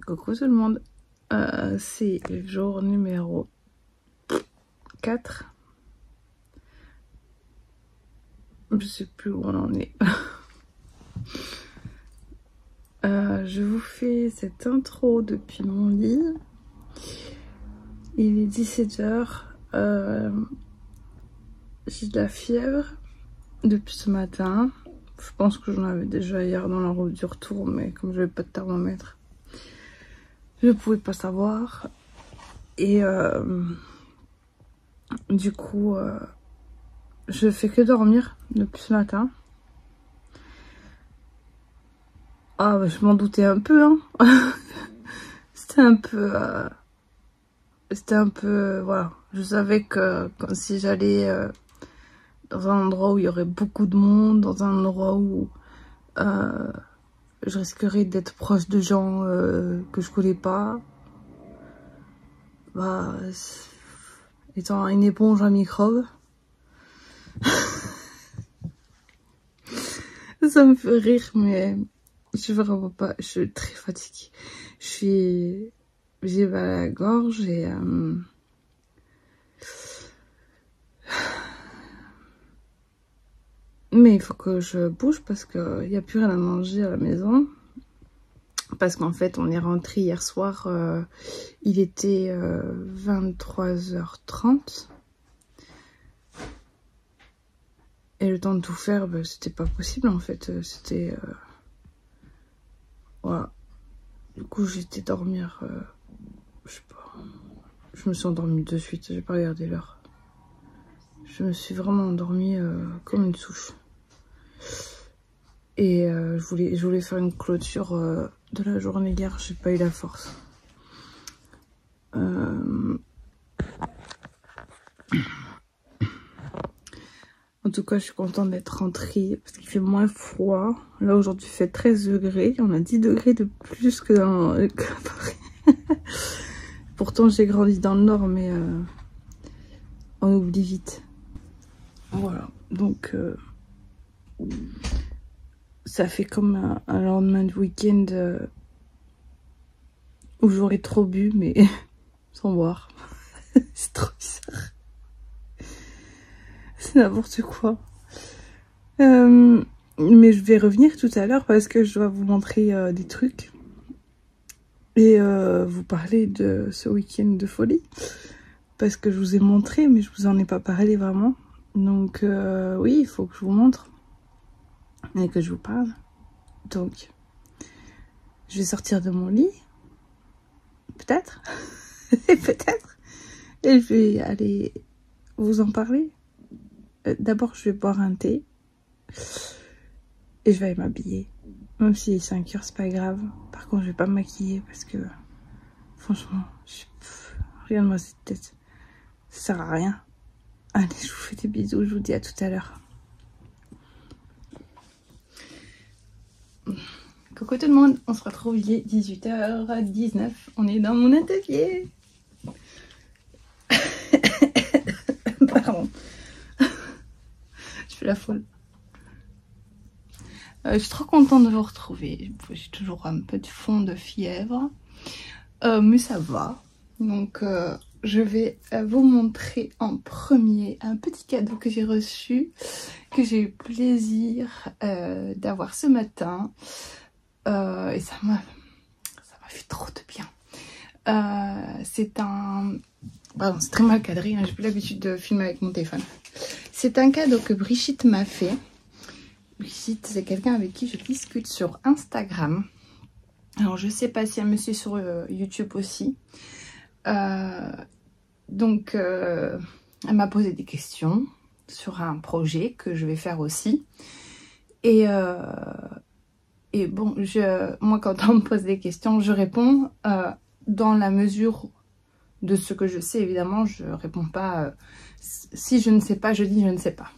Coucou tout le monde, c'est le jour numéro 4. Je sais plus où on en est. Je vous fais cette intro depuis mon lit. Il est 17 h. J'ai de la fièvre depuis ce matin. Je pense que j'en avais déjà hier dans la route du retour, mais comme je n'avais pas de thermomètre, je pouvais pas savoir. Et du coup, je fais que dormir depuis ce matin. Ah, bah, je m'en doutais un peu, hein. C'était un peu, voilà. Je savais que si j'allais dans un endroit où il y aurait beaucoup de monde, dans un endroit où je risquerais d'être proche de gens que je connais pas, bah, étant une éponge à microbes, ça me fait rire, mais je suis vraiment pas, je suis très fatiguée. J'ai mal à la gorge et mais il faut que je bouge parce qu'il n'y a plus rien à manger à la maison. Parce qu'en fait, on est rentré hier soir, il était 23 h 30. Et le temps de tout faire, bah, c'était pas possible en fait. C'était... voilà. Du coup, j'étais dormir... je sais pas. Je me suis endormie de suite, j'ai pas regardé l'heure. Je me suis vraiment endormie comme une souche. Et je voulais faire une clôture de la journée hier, j'ai pas eu la force. En tout cas, je suis contente d'être rentrée parce qu'il fait moins froid. Là, aujourd'hui, il fait 13 degrés. On a 10 degrés de plus que dans Paris. Pourtant, j'ai grandi dans le nord, mais on oublie vite. Voilà, donc ça fait comme un lendemain de week-end où j'aurais trop bu, mais sans boire. C'est trop bizarre. C'est n'importe quoi. Mais je vais revenir tout à l'heure parce que je dois vous montrer des trucs. Et vous parler de ce week-end de folie. Parce que je vous ai montré, mais je vous en ai pas parlé vraiment. Donc oui, il faut que je vous montre. Et que je vous parle. Donc, je vais sortir de mon lit. Peut-être. Peut-être. Et je vais aller vous en parler. D'abord, je vais boire un thé. Et je vais aller m'habiller. Même si il est 5 h, c'est pas grave. Par contre, je vais pas me maquiller parce que... franchement, regarde-moi cette tête. Ça sert à rien. Allez, je vous fais des bisous. Je vous dis à tout à l'heure. Coucou tout le monde. On se retrouve, il est 18 h 19. On est dans mon atelier. Pardon. Je fais la folle. Je suis trop contente de vous retrouver. J'ai toujours un peu de fond de fièvre. Mais ça va. Donc je vais vous montrer en premier un petit cadeau que j'ai reçu. Que j'ai eu plaisir d'avoir ce matin. Et ça m'a fait trop de bien. C'est un... pardon, c'est très mal cadré. Hein, j'ai plus l'habitude de filmer avec mon téléphone. C'est un cadeau que Brigitte m'a fait. Brigitte, c'est quelqu'un avec qui je discute sur Instagram. Alors, je sais pas si elle me suit sur YouTube aussi. Donc, elle m'a posé des questions. sur un projet que je vais faire aussi. Et bon, moi quand on me pose des questions, je réponds dans la mesure de ce que je sais. Évidemment, je réponds pas. Si je ne sais pas, je dis je ne sais pas.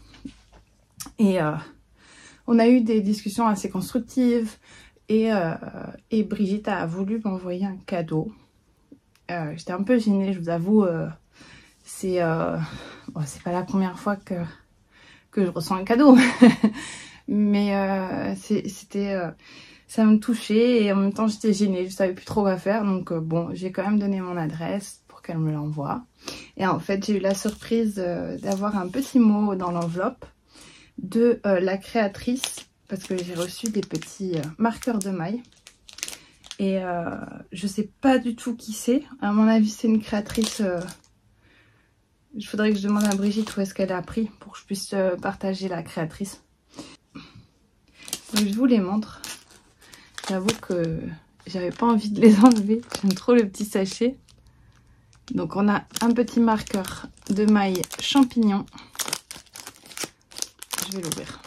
Et on a eu des discussions assez constructives. Et Brigitte a voulu m'envoyer un cadeau. J'étais un peu gênée, je vous avoue. C'est pas la première fois que je reçois un cadeau. Mais ça me touchait et en même temps j'étais gênée, je savais plus trop quoi faire. Donc bon, j'ai quand même donné mon adresse pour qu'elle me l'envoie. Et en fait, j'ai eu la surprise d'avoir un petit mot dans l'enveloppe de la créatrice, parce que j'ai reçu des petits marqueurs de maille. Et je sais pas du tout qui c'est. À mon avis, c'est une créatrice. Il faudrait que je demande à Brigitte où est-ce qu'elle a pris pour que je puisse partager la créatrice. Donc je vous les montre. J'avoue que j'avais pas envie de les enlever. J'aime trop le petit sachet. Donc on a un petit marqueur de maille champignon. Je vais l'ouvrir.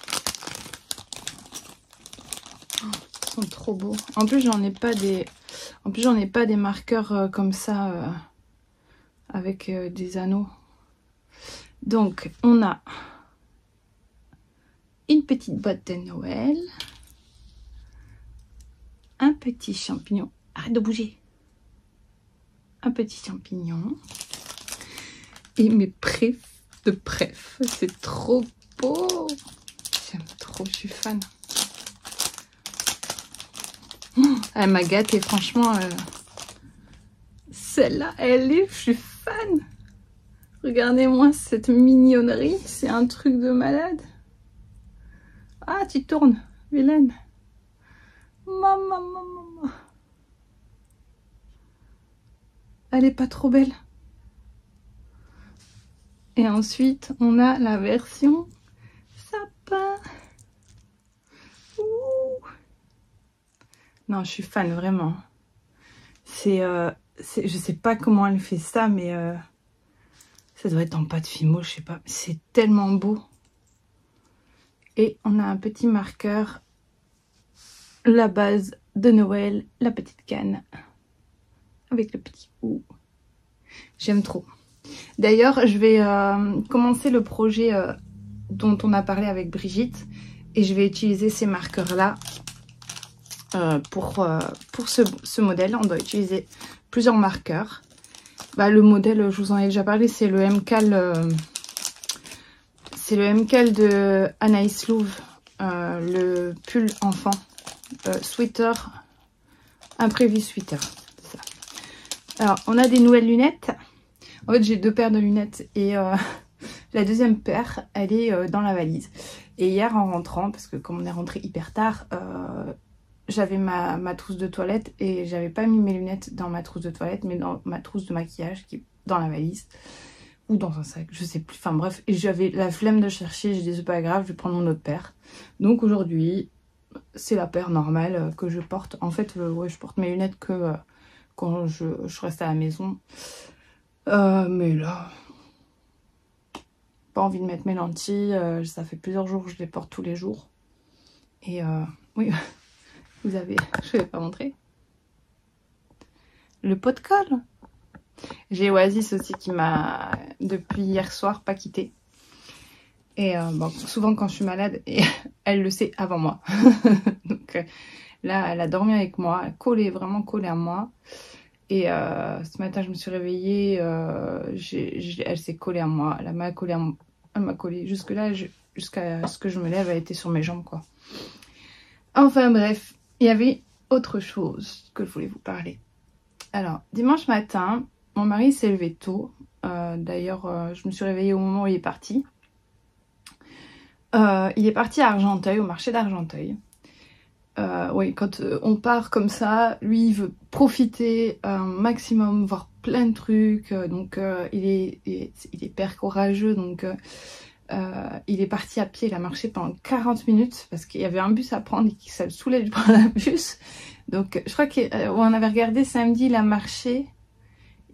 Oh, ils sont trop beaux. En plus j'en ai pas des marqueurs comme ça avec des anneaux. Donc on a une petite boîte de Noël. Un petit champignon. Arrête de bouger. Un petit champignon. Et mes préf de préf. C'est trop beau. J'aime trop, je suis fan. Elle m'a gâtée, franchement. Celle-là, je suis fan. Regardez-moi cette mignonnerie. C'est un truc de malade. Ah, tu tournes, vilaine. Maman. Elle est pas trop belle. Et ensuite, on a la version sapin. Ouh. Non, je suis fan, vraiment. Je sais pas comment elle fait ça, mais ça doit être en pâte Fimo, je sais pas. C'est tellement beau. Et on a un petit marqueur. La base de Noël, la petite canne. Avec le petit ou. J'aime trop. D'ailleurs, je vais commencer le projet dont on a parlé avec Brigitte. Et je vais utiliser ces marqueurs-là pour ce modèle. On doit utiliser plusieurs marqueurs. Le modèle, je vous en ai déjà parlé, c'est le MCAL. C'est le MCAL de Anaïs Louve. Le pull enfant. Sweater. Imprévu sweater. Ça. Alors, on a des nouvelles lunettes. En fait, j'ai deux paires de lunettes et la deuxième paire, elle est dans la valise. Et hier, en rentrant, parce que comme on est rentré hyper tard, j'avais ma trousse de toilette et j'avais pas mis mes lunettes dans ma trousse de toilette, mais dans ma trousse de maquillage qui est dans la valise ou dans un sac, je sais plus. Enfin bref, et j'avais la flemme de chercher. J'ai dit c'est pas grave, je vais prendre mon autre paire. Donc aujourd'hui, c'est la paire normale que je porte. En fait, ouais, je porte mes lunettes que quand je reste à la maison. Mais là, pas envie de mettre mes lentilles. Ça fait plusieurs jours que je les porte tous les jours. Et oui, vous avez... Je vais pas montrer. Le pot de colle. J'ai Oasis aussi qui m'a, depuis hier soir, pas quitté. Et bon, souvent quand je suis malade, et elle le sait avant moi. Donc là, elle a dormi avec moi, vraiment collée à moi. Et ce matin, je me suis réveillée, elle s'est collée à moi. Elle m'a collée, jusque-là, jusqu'à ce que je me lève, elle était sur mes jambes, quoi. Enfin bref, il y avait autre chose que je voulais vous parler. Alors, dimanche matin, mon mari s'est levé tôt. D'ailleurs, je me suis réveillée au moment où il est parti. Il est parti à Argenteuil, au marché d'Argenteuil. Oui, quand on part comme ça, lui il veut profiter un maximum, voir plein de trucs. Donc il est hyper courageux. Donc il est parti à pied, il a marché pendant 40 minutes parce qu'il y avait un bus à prendre et que ça le saoulait de prendre un bus. Donc je crois qu'on avait regardé samedi, il a marché,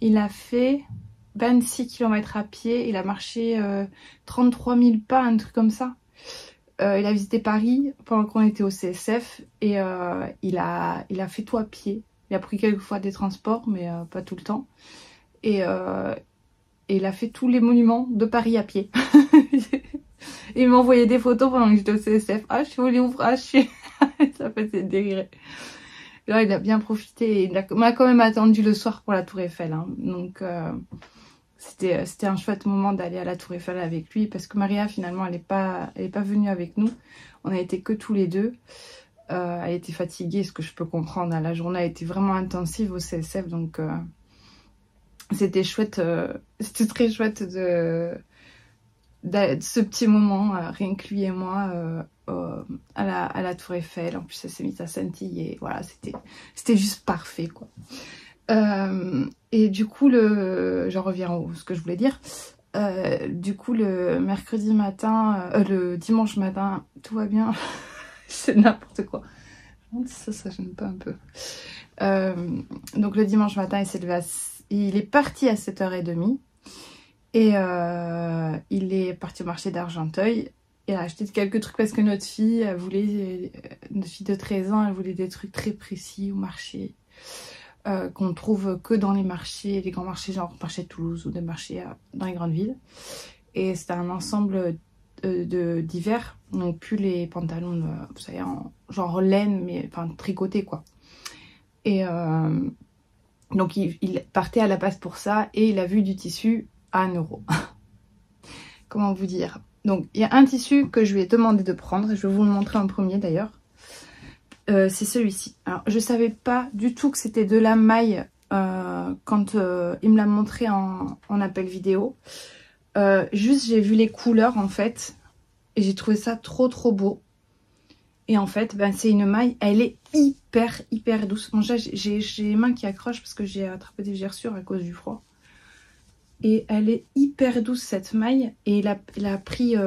il a fait 26 km à pied. Il a marché 33 000 pas, un truc comme ça. Il a visité Paris pendant qu'on était au CSF et il a fait tout à pied. Il a pris quelques fois des transports, mais pas tout le temps. Et il a fait tous les monuments de Paris à pied. Et il m'a envoyé des photos pendant que j'étais au CSF. Ah, je suis au Louvre, ah, je suis... Ça faisait délirer. Là, il a bien profité. Il m'a quand même attendu le soir pour la Tour Eiffel. Hein. Donc, c'était un chouette moment d'aller à la Tour Eiffel avec lui. Parce que Maria, finalement, elle n'est pas venue avec nous. On a été que tous les deux. Elle était fatiguée, ce que je peux comprendre. La journée a été vraiment intensive au CSF. Donc, c'était chouette. C'était très chouette de ce petit moment, rien que lui et moi, à la Tour Eiffel. En plus, elle s'est mise à scintiller. Voilà, c'était juste parfait, quoi. Et du coup, j'en reviens à ce que je voulais dire. Du coup, le mercredi matin, le dimanche matin, tout va bien. C'est n'importe quoi. Ça gêne pas un peu. Donc, le dimanche matin, il est parti à 7h30. Et il est parti au marché d'Argenteuil. Il a acheté quelques trucs parce que notre fille de 13 ans, elle voulait des trucs très précis au marché. Qu'on trouve que dans les marchés, les grands marchés, genre marché de Toulouse ou des marchés dans les grandes villes. Et c'était un ensemble d'hiver, donc plus les pantalons, vous savez, genre laine, mais enfin tricoté quoi. Et donc il partait à la base pour ça et il a vu du tissu à 1 €. Comment vous dire? Donc il y a un tissu que je lui ai demandé de prendre, et je vais vous le montrer en premier d'ailleurs. C'est celui-ci. Alors je savais pas du tout que c'était de la maille quand il me l'a montré en appel vidéo. Juste j'ai vu les couleurs en fait et j'ai trouvé ça trop beau. Et en fait ben, c'est une maille, elle est hyper douce. Bon, j'ai les mains qui accrochent parce que j'ai attrapé des gerçures à cause du froid. Et elle est hyper douce cette maille. Et il a pris, je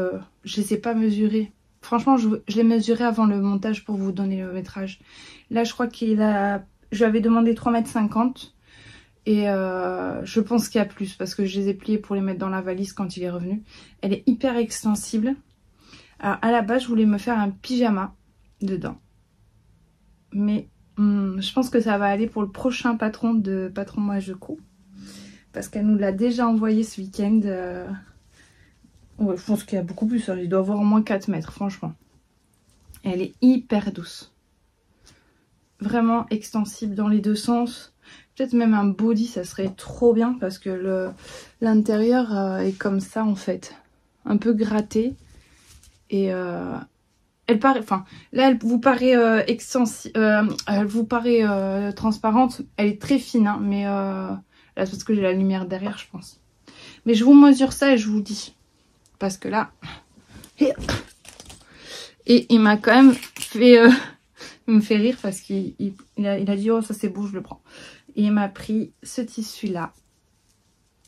ne les ai pas mesurées. Franchement, je l'ai mesuré avant le montage pour vous donner le métrage. Là, je crois je lui avais demandé 3,50 m. Et je pense qu'il y a plus parce que je les ai pliés pour les mettre dans la valise quand il est revenu. Elle est hyper extensible. Alors, à la base, je voulais me faire un pyjama dedans. Mais je pense que ça va aller pour le prochain patron de Patron Moi Je Couds. Parce qu'elle nous l'a déjà envoyé ce week-end. Ouais, je pense qu'il y a beaucoup plus. Il doit avoir au moins 4 mètres, franchement. Elle est hyper douce. Vraiment extensible dans les deux sens. Peut-être même un body, ça serait trop bien. Parce que l'intérieur est comme ça, en fait. Un peu gratté. Et elle paraît... Enfin, là, elle vous paraît elle vous paraît transparente. Elle est très fine, hein, mais... Là, c'est parce que j'ai la lumière derrière, je pense. Mais je vous mesure ça et je vous dis. Parce que là... Et il m'a quand même fait... il me fait rire parce qu'il a dit « Oh, ça c'est beau, je le prends. » Et il m'a pris ce tissu-là.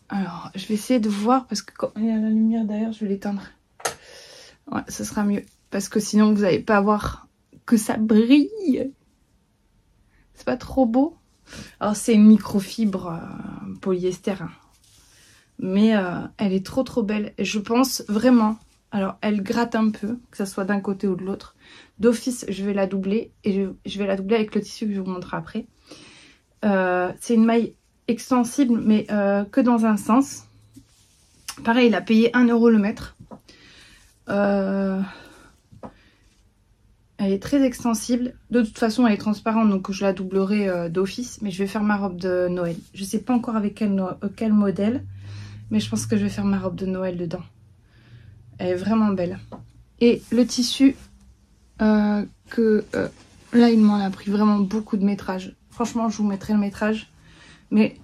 Alors, je vais essayer de voir parce que quand il y a la lumière derrière, je vais l'éteindre. Ouais, ce sera mieux. Parce que sinon, vous n'allez pas voir que ça brille. C'est pas trop beau? Alors c'est une microfibre polyester, hein. Mais elle est trop belle. Et je pense vraiment, alors elle gratte un peu, que ça soit d'un côté ou de l'autre. D'office, je vais la doubler et je vais la doubler avec le tissu que je vous montre après. C'est une maille extensible, mais que dans un sens. Pareil, il a payé 1 € le mètre. Elle est très extensible. De toute façon, elle est transparente, donc je la doublerai d'office. Mais je vais faire ma robe de Noël. Je ne sais pas encore avec quel modèle. Mais je pense que je vais faire ma robe de Noël dedans. Elle est vraiment belle. Et le tissu, là, il m'en a pris vraiment beaucoup de métrage. Franchement, je vous mettrai le métrage. Mais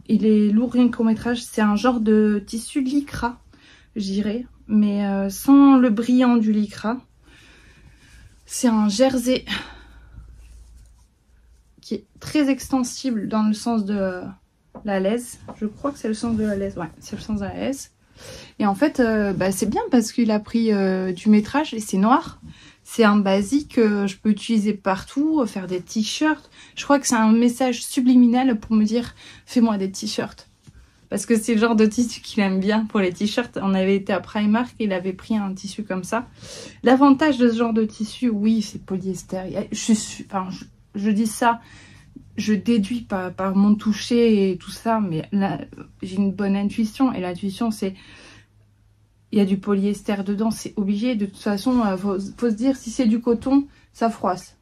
il est lourd rien qu'au métrage. C'est un genre de tissu lycra, je dirais. Mais sans le brillant du lycra. C'est un jersey qui est très extensible dans le sens de la laisse. Je crois que c'est le sens de la laisse. Ouais, c'est le sens de la laisse. Et en fait, c'est bien parce qu'il a pris du métrage et c'est noir. C'est un basique que je peux utiliser partout, faire des t-shirts. Je crois que c'est un message subliminal pour me dire « Fais-moi des t-shirts ». Parce que c'est le genre de tissu qu'il aime bien pour les t-shirts. On avait été à Primark et il avait pris un tissu comme ça. L'avantage de ce genre de tissu, oui, c'est polyester. Je dis ça, je déduis par mon toucher et tout ça, mais là, j'ai une bonne intuition. Et l'intuition, c'est... Il y a du polyester dedans, c'est obligé. De toute façon, faut se dire, si c'est du coton, ça froisse.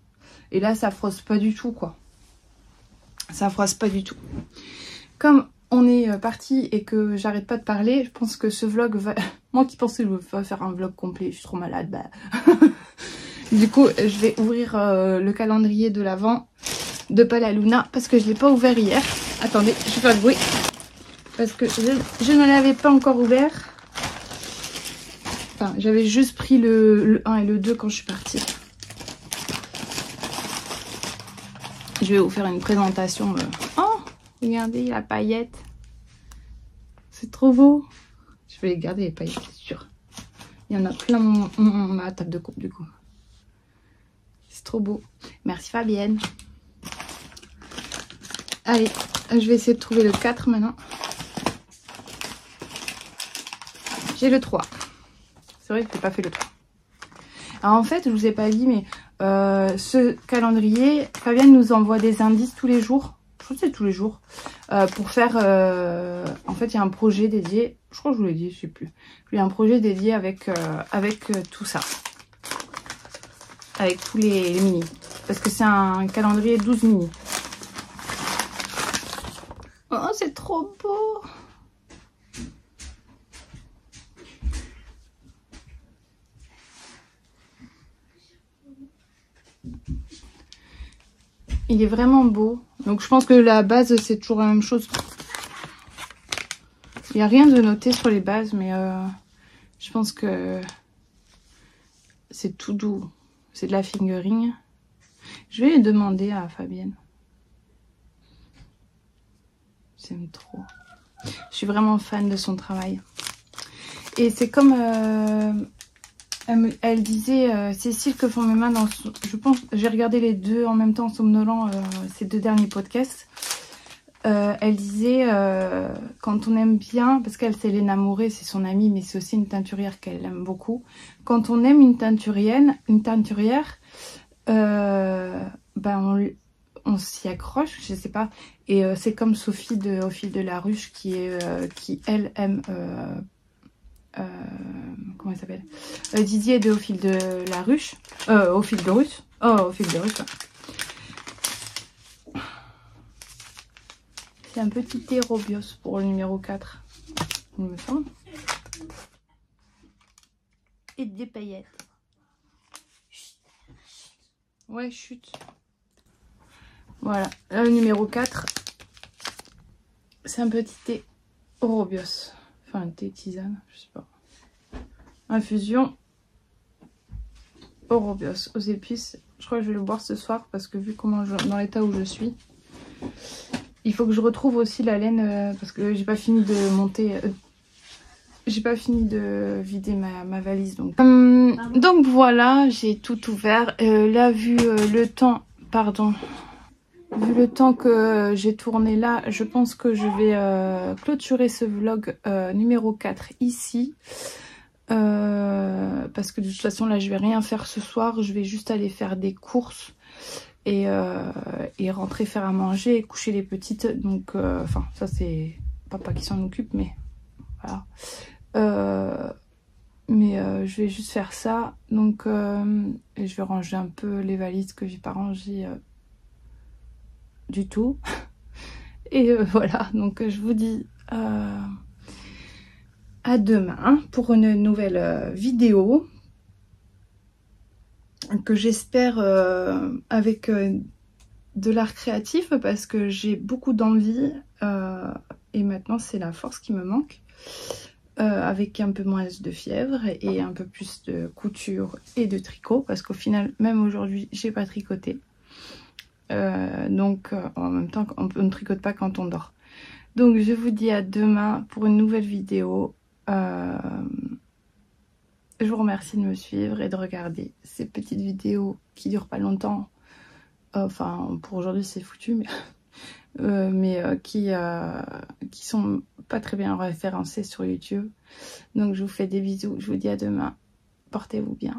Et là, ça froisse pas du tout, quoi. Ça froisse pas du tout. Comme on est parti et que j'arrête pas de parler, je pense que ce vlog va... Moi qui pensais que je vais faire un vlog complet, je suis trop malade. Bah... Du coup, je vais ouvrir le calendrier de l'Avent de Palaluna parce que je l'ai pas ouvert hier. Attendez, je vais faire le bruit. Parce que je ne l'avais pas encore ouvert. Enfin, j'avais juste pris le 1 et le 2 quand je suis partie. Je vais vous faire une présentation. Oh, regardez la paillette. C'est trop beau. Je vais les garder les paillettes, c'est sûr. Il y en a plein ma table de coupe du coup. C'est trop beau. Merci Fabienne. Allez, je vais essayer de trouver le 4 maintenant. J'ai le 3. C'est vrai que je n'ai pas fait le 3. Alors en fait, je vous ai pas dit, mais ce calendrier, Fabienne nous envoie des indices tous les jours. Je crois que c'est tous les jours. Pour faire... en fait, il y a un projet dédié. Je crois que je vous l'ai dit, je sais plus. Il y a un projet dédié avec tout ça. Avec tous les mini. Parce que c'est un calendrier 12 mini. Oh, c'est trop beau! Il est vraiment beau. Donc je pense que la base c'est toujours la même chose. Il n'y a rien de noté sur les bases, mais je pense que c'est tout doux. C'est de la fingering. Je vais lui demander à Fabienne. J'aime trop. Je suis vraiment fan de son travail. Et c'est comme... elle disait, Cécile, que font mes mains dans... Je pense, j'ai regardé les deux en même temps en somnolant ces deux derniers podcasts. Elle disait, quand on aime bien, parce qu'elle c'est Léna Mouret, c'est son amie, mais c'est aussi une teinturière qu'elle aime beaucoup. Quand on aime une teinturière, ben on s'y accroche, je sais pas. Et c'est comme Sophie Au fil de la ruche qui elle aime... comment elle s'appelle, Didier de Au fil de la ruche, Au fil de ruche, Au fil de ruche. C'est un petit thé Robios pour le numéro 4, il me semble. Et des paillettes. Ouais, chut. Voilà, là, le numéro 4, c'est un petit thé Robios. Enfin, un thé tisane, je sais pas. Infusion Robios aux épices. Je crois que je vais le boire ce soir parce que vu comment dans l'état où je suis, il faut que je retrouve aussi la laine parce que j'ai pas fini de monter. J'ai pas fini de vider ma valise. Donc voilà, j'ai tout ouvert. Là, vu le temps, pardon. Vu le temps que j'ai tourné là, je pense que je vais clôturer ce vlog numéro 4 ici. Parce que de toute façon là je vais rien faire ce soir, je vais juste aller faire des courses et rentrer faire à manger et coucher les petites. Donc enfin ça c'est papa qui s'en occupe, mais voilà. Je vais juste faire ça. Donc et je vais ranger un peu les valises que j'ai pas rangées du tout. Et voilà, donc je vous dis à demain pour une nouvelle vidéo que j'espère avec de l'art créatif parce que j'ai beaucoup d'envie et maintenant c'est la force qui me manque, avec un peu moins de fièvre et un peu plus de couture et de tricot parce qu'au final même aujourd'hui j'ai pas tricoté. Donc en même temps on ne tricote pas quand on dort. Donc je vous dis à demain pour une nouvelle vidéo. Je vous remercie de me suivre et de regarder ces petites vidéos qui durent pas longtemps. Enfin pour aujourd'hui c'est foutu, mais qui sont pas très bien référencés sur YouTube. Donc je vous fais des bisous, je vous dis à demain, portez-vous bien.